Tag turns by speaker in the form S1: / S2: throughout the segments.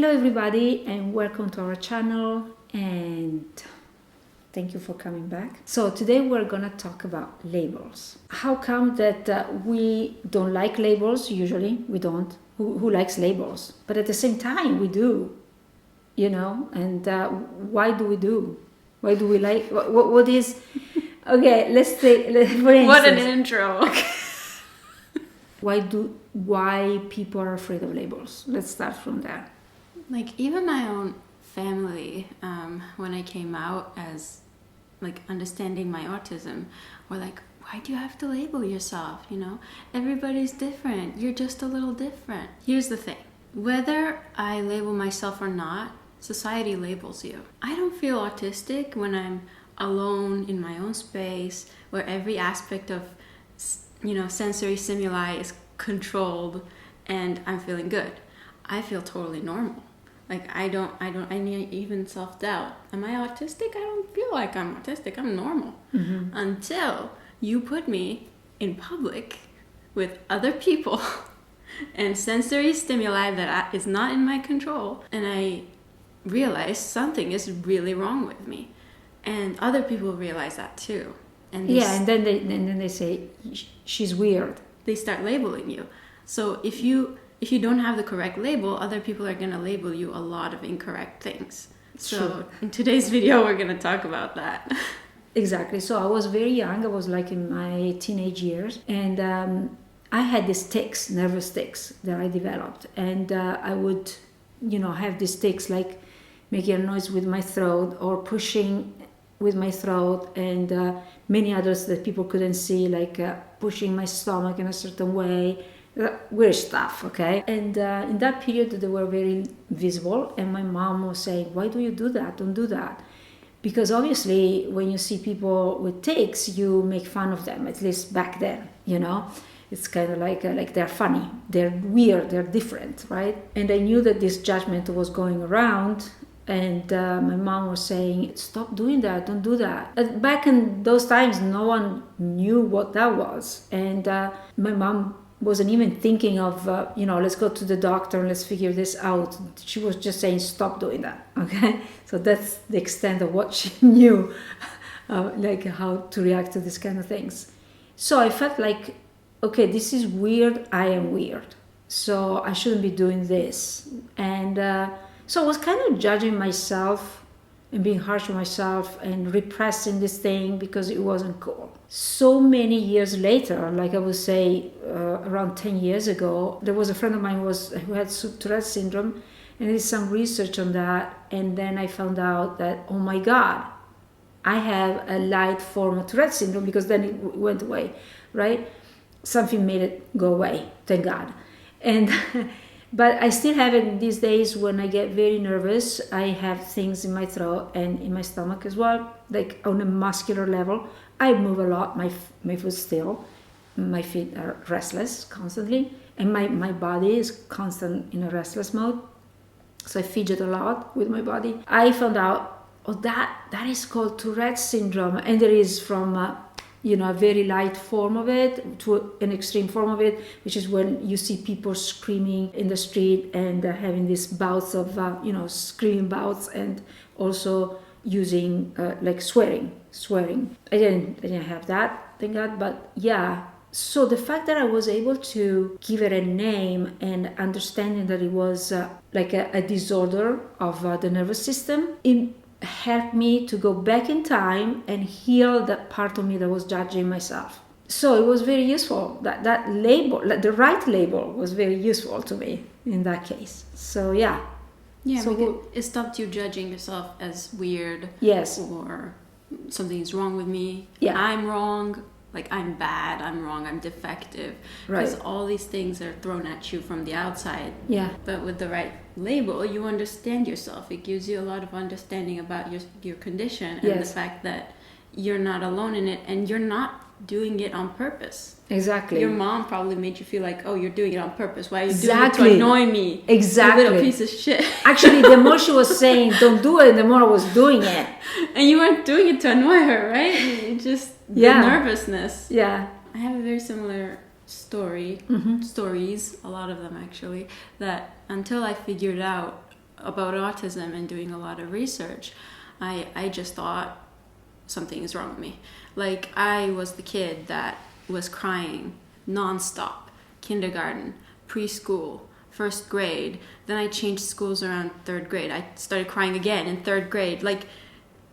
S1: Hello everybody and welcome to our channel, and thank you for coming back. So today we're gonna talk about labels. How come that we don't like labels? Usually we don't. Who likes labels? But at the same time we do, and why do we do? Why do we like, what is, okay, let's take, for instance.
S2: What an intro.
S1: Why people are afraid of labels? Let's start from there.
S2: Like even my own family, when I came out as like understanding my autism, were like, why do you have to label yourself? Everybody's different. You're just a little different. Here's the thing. Whether I label myself or not, society labels you. I don't feel autistic when I'm alone in my own space where every aspect of sensory stimuli is controlled and I'm feeling good. I feel totally normal. Like I need even self-doubt. Am I autistic? I don't feel like I'm autistic. I'm normal. Mm-hmm. Until you put me in public with other people and sensory stimuli that is not in my control, and I realize something is really wrong with me. And other people realize that too. And
S1: then they say, she's weird.
S2: They start labeling you. So if you don't have the correct label, other people are going to label you a lot of incorrect things. So in today's video, we're going to talk about that.
S1: Exactly. So I was very young. I was like in my teenage years. And I had these tics, nervous tics that I developed. And I would, have these tics like making a noise with my throat or pushing with my throat, and many others that people couldn't see, like pushing my stomach in a certain way. Weird stuff, okay? And in that period they were very visible, and my mom was saying, why do you do that? Don't do that. Because obviously when you see people with tics, you make fun of them, at least back then, It's kind of like they're funny, they're weird, they're different, right? And I knew that this judgment was going around, and my mom was saying, stop doing that, don't do that. Back in those times, no one knew what that was. And my mom wasn't even thinking of, let's go to the doctor and let's figure this out. She was just saying, stop doing that, okay? So that's the extent of what she knew, like how to react to this kind of things. So I felt like, okay, this is weird, I am weird. So I shouldn't be doing this. And so I was kind of judging myself and being harsh on myself and repressing this thing because it wasn't cool. So many years later, like I would say around 10 years ago, there was a friend of mine who had Tourette syndrome, and I did some research on that, and then I found out that, oh my God, I have a light form of Tourette syndrome, because then it went away, right? Something made it go away, thank God. And but I still have it these days. When I get very nervous, I have things in my throat and in my stomach as well, like on a muscular level. I move a lot, my foot still, my feet are restless constantly, and my body is constant in a restless mode. So I fidget a lot with my body. I found out, that is called Tourette syndrome, and there is from a very light form of it to an extreme form of it, which is when you see people screaming in the street and having these bouts of, screaming bouts, and also using like swearing. I didn't have that, thank God, but yeah. So the fact that I was able to give it a name and understanding that it was like a disorder of the nervous system, it helped me to go back in time and heal that part of me that was judging myself. So it was very useful. That label, the right label, was very useful to me in that case. So yeah.
S2: Yeah,
S1: so
S2: it stopped you judging yourself as weird.
S1: Yes.
S2: Or something's wrong with me.
S1: Yeah.
S2: I'm wrong. Like I'm bad, I'm wrong, I'm defective. Because all these things are thrown at you from the outside.
S1: Yeah.
S2: But with the right label, you understand yourself. It gives you a lot of understanding about your condition, and the fact that you're not alone in it, and you're not doing it on purpose.
S1: Exactly.
S2: Your mom probably made you feel like, oh, you're doing it on purpose. Why are you doing it to annoy me?
S1: Exactly.
S2: You little piece of shit.
S1: Actually, the more she was saying, don't do it, the more I was doing it.
S2: And you weren't doing it to annoy her, right? It just the nervousness.
S1: Yeah.
S2: I have a very similar stories, a lot of them actually, that until I figured out about autism and doing a lot of research, I just thought something is wrong with me. Like, I was the kid that was crying nonstop, kindergarten, preschool, first grade. Then I changed schools around third grade. I started crying again in third grade. Like,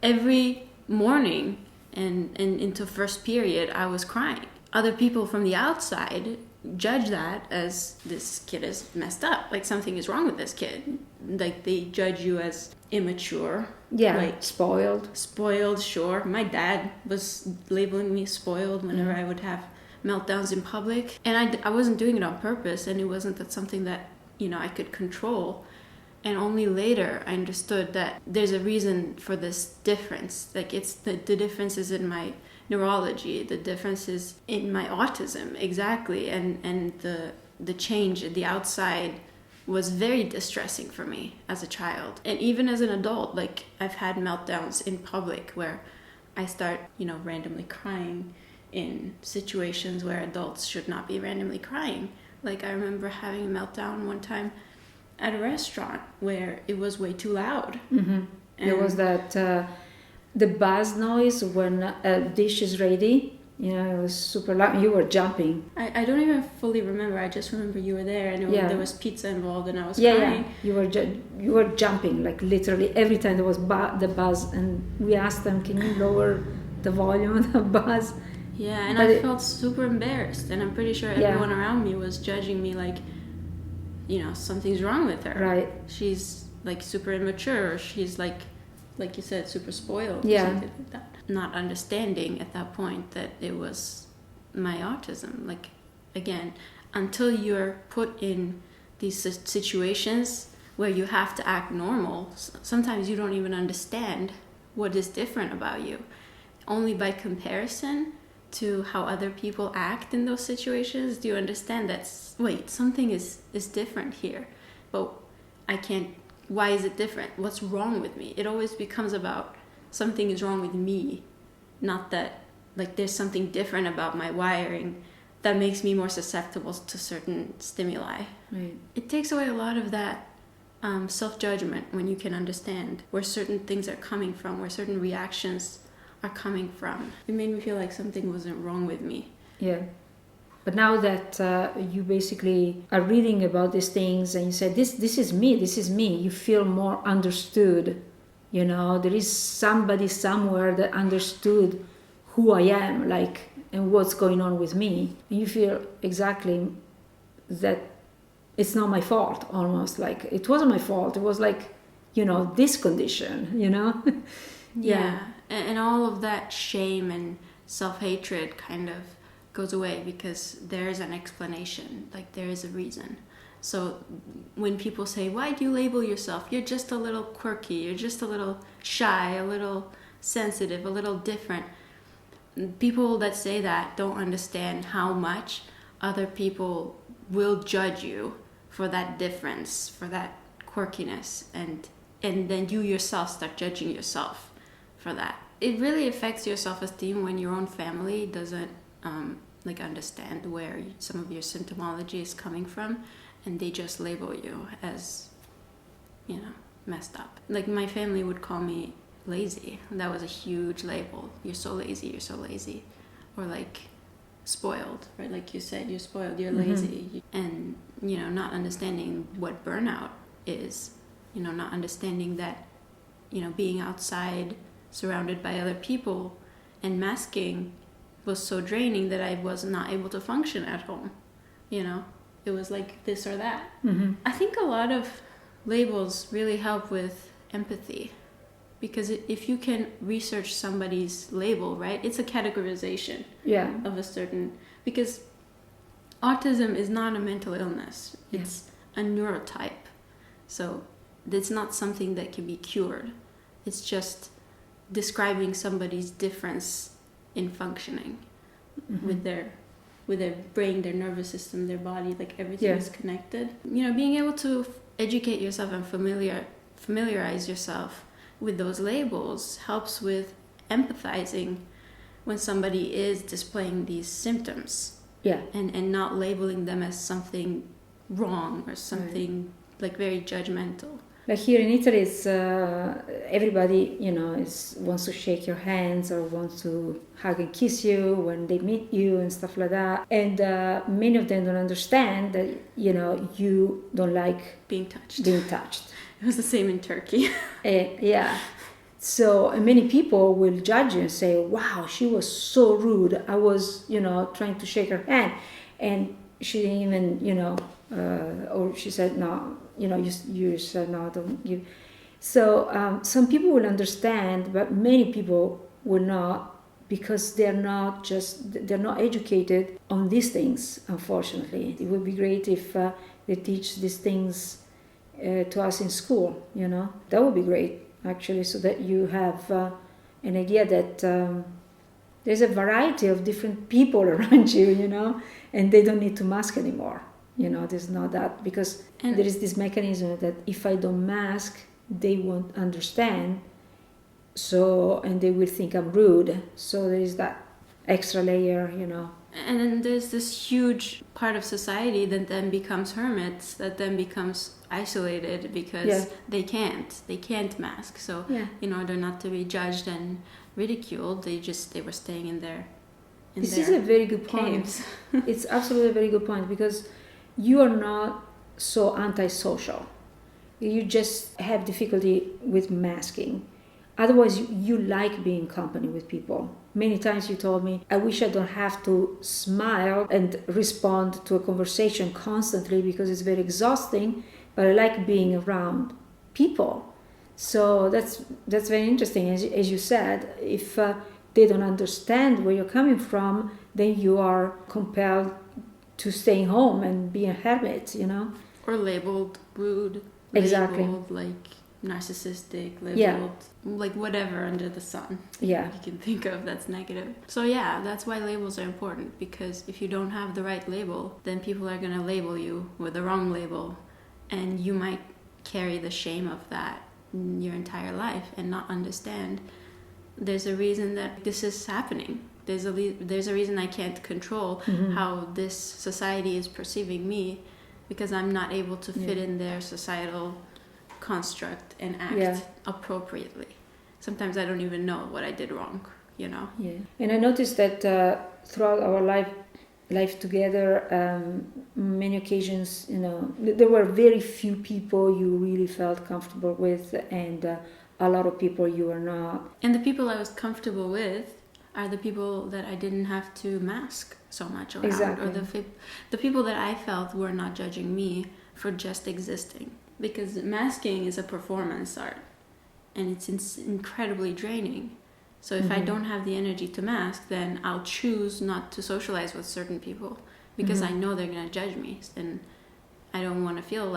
S2: every morning and into first period, I was crying. Other people from the outside judge that as, this kid is messed up. Like, something is wrong with this kid. Like, they judge you as immature.
S1: Yeah,
S2: like
S1: spoiled.
S2: Spoiled, sure. My dad was labeling me spoiled whenever I would have meltdowns in public. And I wasn't doing it on purpose, and it wasn't that something that, I could control. And only later I understood that there's a reason for this difference. Like, it's the difference is in my neurology, the difference is in my autism, exactly. And the change at the outside was very distressing for me as a child. And even as an adult, like, I've had meltdowns in public where I start, randomly crying in situations where adults should not be randomly crying. Like, I remember having a meltdown one time at a restaurant where it was way too loud.
S1: Mm-hmm. There was that the buzz noise when a dish is ready. It was super loud. You were jumping.
S2: I don't even fully remember. I just remember you were there, and there was pizza involved, and I was crying.
S1: Yeah, you were jumping, like, literally every time there was the buzz, and we asked them, can you lower the volume of the buzz?
S2: Yeah, and I felt super embarrassed, and I'm pretty sure everyone around me was judging me, like, something's wrong with her.
S1: Right.
S2: She's, like, super immature, or she's, like you said, super spoiled.
S1: Yeah.
S2: Or something like that. Not understanding at that point that it was my autism. Like, again, until you're put in these situations where you have to act normal, sometimes you don't even understand what is different about you. Only by comparison to how other people act in those situations do you understand that, wait, something is different here. But why is it different? What's wrong with me? It always becomes about something is wrong with me, not that, like, there's something different about my wiring that makes me more susceptible to certain stimuli.
S1: Right.
S2: It takes away a lot of that self-judgment when you can understand where certain things are coming from, where certain reactions are coming from. It made me feel like something wasn't wrong with me.
S1: Yeah. But now that you basically are reading about these things and you say, this is me, you feel more understood. There is somebody somewhere that understood who I am, like, and what's going on with me. And you feel exactly that it's not my fault, almost. Like, it wasn't my fault. It was like, this condition,
S2: Yeah. And all of that shame and self-hatred kind of goes away because there is an explanation, like, there is a reason. So when people say, why do you label yourself? You're just a little quirky, you're just a little shy, a little sensitive, a little different. People that say that don't understand how much other people will judge you for that difference, for that quirkiness, and then you yourself start judging yourself for that. It really affects your self-esteem when your own family doesn't understand where some of your symptomology is coming from, and they just label you as, messed up. Like, my family would call me lazy. That was a huge label. You're so lazy. Or, like, spoiled, right? Like you said, you're spoiled, you're lazy. And, not understanding what burnout is, not understanding that, being outside, surrounded by other people, and masking was so draining that I was not able to function at home. It was like this or that.
S1: Mm-hmm.
S2: I think a lot of labels really help with empathy, because if you can research somebody's label, right, it's a categorization of a certain, because autism is not a mental illness. It's a neurotype. So it's not something that can be cured. It's just describing somebody's difference in functioning with their brain, their nervous system, their body, like everything is connected. Being able to educate yourself and familiarize yourself with those labels helps with empathizing when somebody is displaying these symptoms.
S1: Yeah.
S2: And not labeling them as something wrong or something like very judgmental.
S1: Like here in Italy, it's everybody, wants to shake your hands or wants to hug and kiss you when they meet you and stuff like that. And many of them don't understand that, you don't like
S2: being touched. It was the same in Turkey.
S1: Yeah. So many people will judge you and say, wow, she was so rude. I was, trying to shake her hand. And she didn't even, or she said, no, you said, no, don't give. So some people will understand, but many people will not, because they're not educated on these things, unfortunately. It would be great if they teach these things to us in school, That would be great, actually, so that you have an idea that there's a variety of different people around you, and they don't need to mask anymore. There's not that, because there is this mechanism that if I don't mask, they won't understand, and they will think I'm rude. So there is that extra layer,
S2: And then there's this huge part of society that then becomes hermits, that then becomes isolated because they can't mask. So in order not to be judged and ridiculed, they were staying in their
S1: This is a very good point. It's absolutely a very good point, because you are not so antisocial. You just have difficulty with masking. Otherwise, you like being in company with people. Many times you told me, I wish I don't have to smile and respond to a conversation constantly because it's very exhausting, but I like being around people. So that's very interesting. As you said, if they don't understand where you're coming from, then you are compelled to stay home and be a hermit,
S2: Or labeled rude.
S1: Exactly.
S2: Labeled like narcissistic, labeled like whatever under the sun you can think of that's negative. So that's why labels are important, because if you don't have the right label, then people are going to label you with the wrong label, and you might carry the shame of that your entire life and not understand there's a reason that this is happening. There's a reason I can't control how this society is perceiving me, because I'm not able to fit in their societal construct and act appropriately. Sometimes I don't even know what I did wrong, Yeah.
S1: And I noticed that throughout our life together, many occasions, there were very few people you really felt comfortable with, and a lot of people you were not.
S2: And the people I was comfortable with are the people that I didn't have to mask so much around.
S1: Exactly.
S2: Or the people that I felt were not judging me for just existing. Because masking is a performance art, and it's incredibly draining. So if I don't have the energy to mask, then I'll choose not to socialize with certain people, because I know they're going to judge me, and I don't want to feel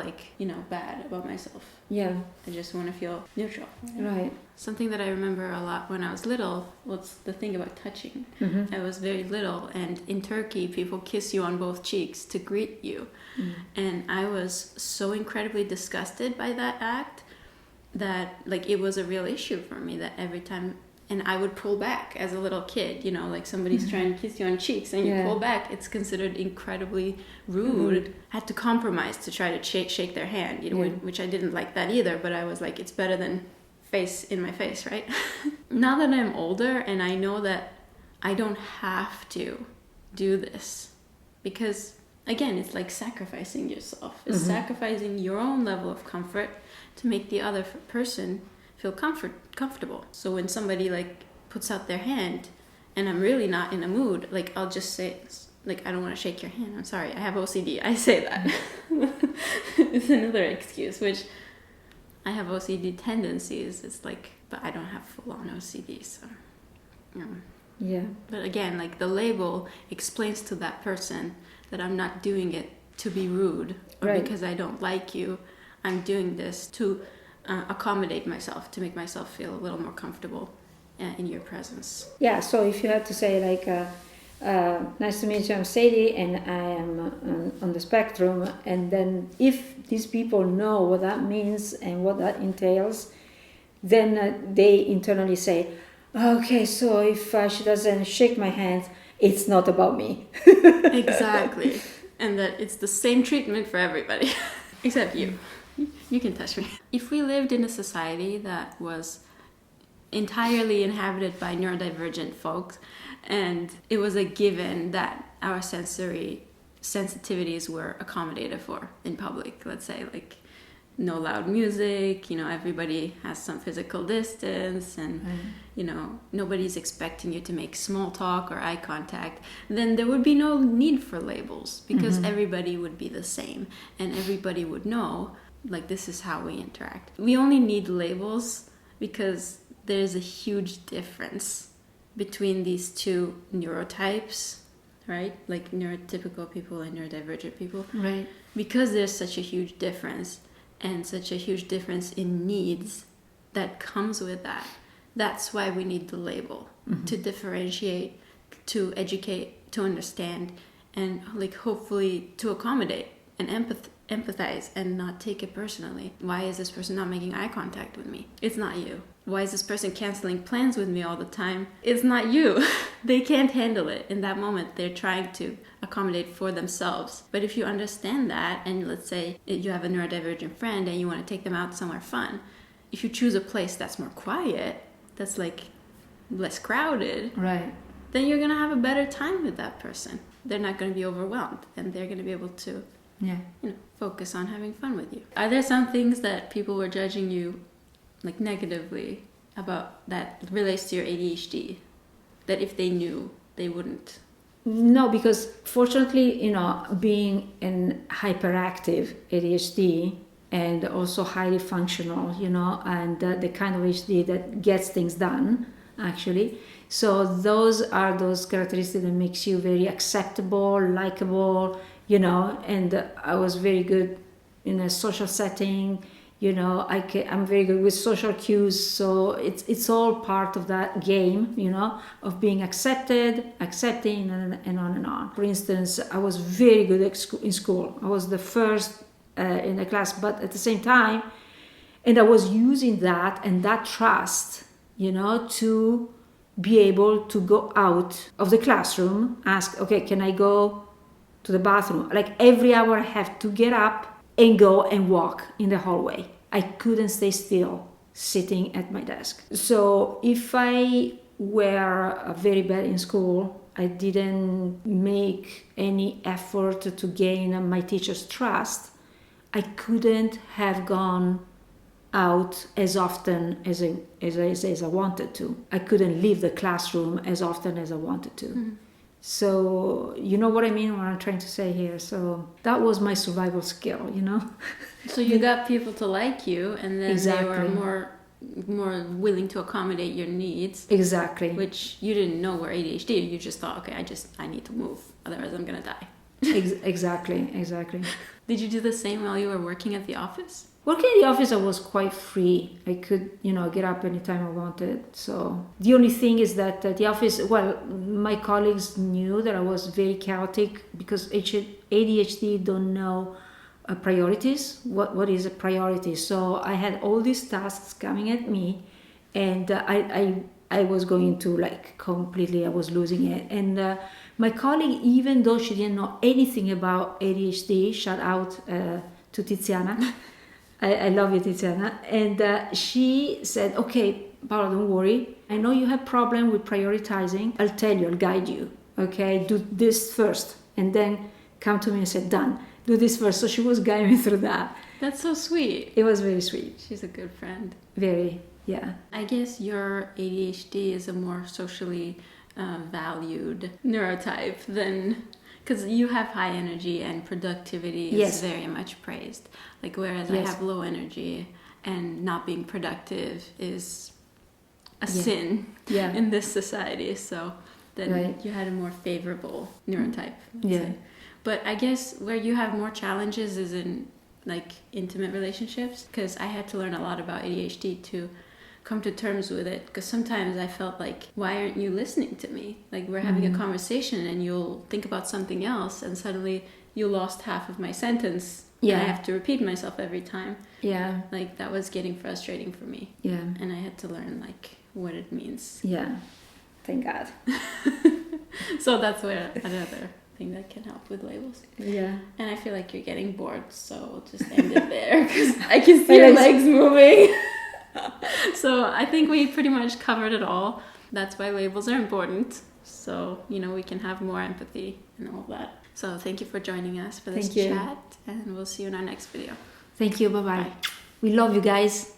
S2: bad about myself.
S1: Yeah.
S2: I just want to feel neutral.
S1: Right.
S2: Something that I remember a lot when I was little was the thing about touching. I was very little, and in Turkey, people kiss you on both cheeks to greet you. And I was so incredibly disgusted by that act that it was a real issue for me, that every time, and I would pull back as a little kid, somebody's trying to kiss you on cheeks and you pull back, it's considered incredibly rude. I had to compromise to try to shake their hand, which I didn't like that either, but I was like, it's better than face in my face, right? Now that I'm older and I know that I don't have to do this, because again, it's like sacrificing yourself. It's sacrificing your own level of comfort to make the other person feel comfortable. So when somebody puts out their hand and I'm really not in a mood, I'll just say, I don't want to shake your hand. I'm sorry, I have OCD. I say that. It's another excuse, which I have OCD tendencies. It's but I don't have full-on OCD, so
S1: Yeah.
S2: But again, the label explains to that person that I'm not doing it to be rude or because I don't like you. I'm doing this to accommodate myself, to make myself feel a little more comfortable in your presence.
S1: Yeah, so if you had to say nice to meet you, I'm Sadie, and I am on the spectrum, and then if these people know what that means and what that entails, then they internally say, okay, so if she doesn't shake my hand, it's not about me.
S2: Exactly. And that it's the same treatment for everybody, except you. You can touch me. If we lived in a society that was entirely inhabited by neurodivergent folks, and it was a given that our sensory sensitivities were accommodated for in public, let's say, like no loud music, everybody has some physical distance, and nobody's expecting you to make small talk or eye contact, then there would be no need for labels, because everybody would be the same and everybody would know, like, this is how we interact. We only need labels because there's a huge difference between these two neurotypes, right? Like neurotypical people and neurodivergent people.
S1: Right.
S2: Because there's such a huge difference, and such a huge difference in needs that comes with that. That's why we need the label, to differentiate, to educate, to understand, and like hopefully to accommodate and empathize and not take it personally. Why is this person not making eye contact with me? It's not you. Why is this person canceling plans with me all the time? It's not you. They can't handle it in that moment. They're trying to accommodate for themselves. But if you understand that, and let's say you have a neurodivergent friend and you want to take them out somewhere fun, if you choose a place that's more quiet, that's like less crowded,
S1: Right.
S2: then you're going to have a better time with that person. They're not going to be overwhelmed, and they're going to be able to focus on having fun with you. Are there some things that people were judging you like negatively about that relates to your ADHD, that if they knew, they wouldn't?
S1: No, because fortunately, being an hyperactive ADHD and also highly functional, and the kind of ADHD that gets things done, actually. So those are those characteristics that makes you very acceptable, likable, and I was very good in a social setting. I'm very good with social cues, so it's all part of that game, of being accepted, accepting, and on and on. For instance, I was very good in school. I was the first in the class, but at the same time, and I was using that and that trust, to be able to go out of the classroom, ask, okay, can I go to the bathroom? Like every hour I have to get up and go and walk in the hallway. I couldn't stay still sitting at my desk. So if I were very bad in school, I didn't make any effort to gain my teacher's trust, I couldn't have gone out as often as I wanted to. I couldn't leave the classroom as often as I wanted to. Mm-hmm. So you know what I mean, what I'm trying to say here. So that was my survival skill,
S2: So you got people to like you, and then
S1: exactly.
S2: They were more willing to accommodate your needs.
S1: Exactly.
S2: Which you didn't know were ADHD. You just thought, okay, I need to move, otherwise I'm gonna die.
S1: Exactly.
S2: Did you do the same while you were working at the office?
S1: Working in the office, I was quite free. I could, get up anytime I wanted. So the only thing is that at the office, my colleagues knew that I was very chaotic because ADHD don't know priorities. What is a priority? So I had all these tasks coming at me, and I was going to completely, I was losing it. And my colleague, even though she didn't know anything about ADHD, shout out to Tiziana. I love you, Tiziana. And she said, okay, Paola, don't worry. I know you have problem with prioritizing. I'll tell you, I'll guide you. Okay, do this first. And then come to me and say, done. Do this first. So she was guiding me through that.
S2: That's so sweet.
S1: It was very sweet.
S2: She's a good friend.
S1: Very, yeah.
S2: I guess your ADHD is a more socially valued neurotype than... Because you have high energy and productivity is very much praised. Whereas I have low energy and not being productive is a sin in this society. So then you had a more favorable neurotype. Say. But I guess where you have more challenges is in intimate relationships. Because I had to learn a lot about ADHD to come to terms with it, because sometimes I felt why aren't you listening to me? We're having a conversation and you'll think about something else and suddenly you lost half of my sentence. Yeah. And I have to repeat myself every time. Yeah. That was getting frustrating for me. Yeah. And I had to learn what it means.
S1: Yeah. Thank God.
S2: So that's where another thing that can help with labels.
S1: Yeah.
S2: And I feel like you're getting bored, so we'll just end it there because I can see your legs moving. So I think we pretty much covered it all. That's why labels are important. So, we can have more empathy and all of that. So thank you for joining us for this chat, and we'll see you in our next video.
S1: Thank you. Bye-bye. We love you guys.